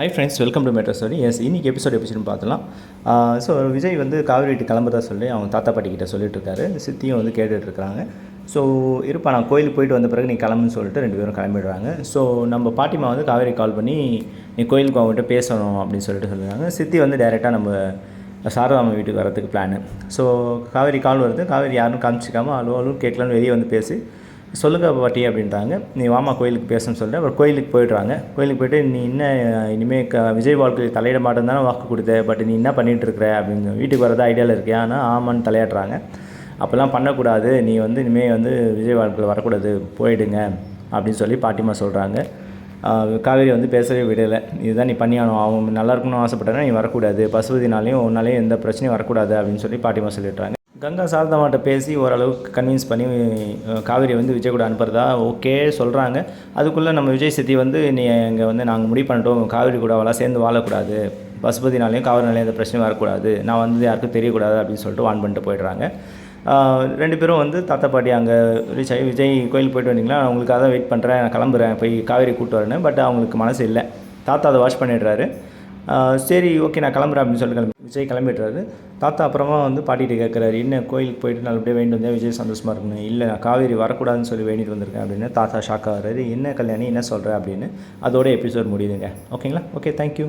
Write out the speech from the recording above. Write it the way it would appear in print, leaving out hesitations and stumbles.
Hi friends, welcome to matter story. இன்றைக்கி episode எப்படின்னு பார்த்தலாம். ஸோ விஜய் வந்து காவேரி வீட்டு கிளம்புறதா சொல்லி அவங்க தாத்தா பாட்டிக்கிட்ட சொல்லிட்டுருக்காரு. சித்தியும் வந்து கேட்டுட்ருக்காங்க. ஸோ இருப்பா, நான் கோயிலுக்கு போயிட்டு வந்த பிறகு நீ கிளம்புன்னு சொல்லிட்டு 2 பேரும் கிளம்பிடுறாங்க. ஸோ நம்ம பாட்டிமா வந்து காவேரி கால் பண்ணி நீ கோயிலுக்கு அவங்ககிட்ட பேசணும் அப்படின்னு சொல்லிட்டு சொல்லுறாங்க. சித்தி வந்து டைரெக்டாக நம்ம சாரதாமா வீட்டுக்கு வரதுக்கு பிளானு. ஸோ காவேரி கால் வருது. காவேரி யாரும் காமிச்சிக்காமல் அலுவலும் கேட்கலான்னு வெளியே வந்து பேசி சொல்லுங்கள் பாட்டி அப்படின்றாங்க. நீ வாமா கோயிலுக்கு பேசணும்னு சொல்லிட்டு அப்புறம் கோயிலுக்கு போய்ட்றாங்க. கோயிலுக்கு போய்ட்டு நீ என்ன இனிமேல் விஜய் வாழ்க்கையில் தலையிட மாட்டேன்னு தானே வாக்கு கொடுத்த, பட் நீ என்ன பண்ணிகிட்ருக்குற அப்படின்னு வீட்டுக்கு வரது ஐடியாவில் இருக்கியா? ஆனால் ஆமான்னு தலையாடுறாங்க. அப்போல்லாம் பண்ணக்கூடாது, நீ வந்து இனிமேல் வந்து விஜய் வாழ்க்கையில் வரக்கூடாது, போயிடுங்க அப்படின்னு சொல்லி பாட்டிமா சொல்கிறாங்க. காவேரி வந்து பேசவே விடலை. இதுதான் நீ பண்ணியானோம், அவங்க நல்லா இருக்கணும்னு ஆசைப்பட்டேன்னா நீ வரக்கூடாது, பசுபதினாலையும் உன்னாலையும் எந்த பிரச்சனையும் வரக்கூடாது அப்படின்னு சொல்லி பாட்டிமா சொல்லிடுறாங்க. கங்கா சாரதாமாட்ட பேசி ஓரளவுக்கு கன்வின்ஸ் பண்ணி காவேரி வந்து விஜய் கூட அனுப்புறதா ஓகே சொல்கிறாங்க. அதுக்குள்ளே நம்ம விஜய் சித்தி வந்து நீ இங்கே வந்து நாங்கள் முடிவு பண்ணிட்டோம், காவேரி கூட அவளாக சேர்ந்து வாழக்கூடாது, பசுபதினாலையும் காவேரினாலையும் எந்த பிரச்சனையும் வரக்கூடாது, நான் வந்து யாருக்கும் தெரியக்கூடாது அப்படின்னு சொல்லிட்டு வான் பண்ணிட்டு போயிடுறாங்க. 2 பேரும் வந்து தாத்தா பாட்டி அங்கே ரீச் ஆகி விஜய் கோயிலுக்கு போயிட்டு வந்தீங்களா, நான் உங்களுக்காக தான் வெயிட் பண்ணுறேன், நான் கிளம்புறேன், போய் காவேரி கூப்பிட்டு வரேன்னு. பட் அவங்களுக்கு மனசு இல்லை. தாத்தா அதை வாஷ் பண்ணிடுறாரு. சரி ஓகே நான் கிளம்புறேன் அப்படின்னு சொல்லிட்டு விஜய் கிளம்பிடுறாரு. தாத்தா அப்புறமா வந்து பாட்டிகிட்ட கேட்குறாரு, என்ன கோயிலுக்கு போயிட்டு நல்லபடியாக வேண்டிட்டு வந்தேன், விஜய் சந்தோஷமாக இருக்கணும், இல்லை நான் காவேரி வரக்கூடாதுன்னு சொல்லி வேண்டிட்டு வந்திருக்கேன் அப்படின்னு. தாத்தா ஷாக் ஆகிறாரு. என்ன கல்யாணி என்ன சொல்கிற அப்படின்னு. அதோட எபிசோட் முடியுதுங்க. ஓகேங்களா? Okay, thank you.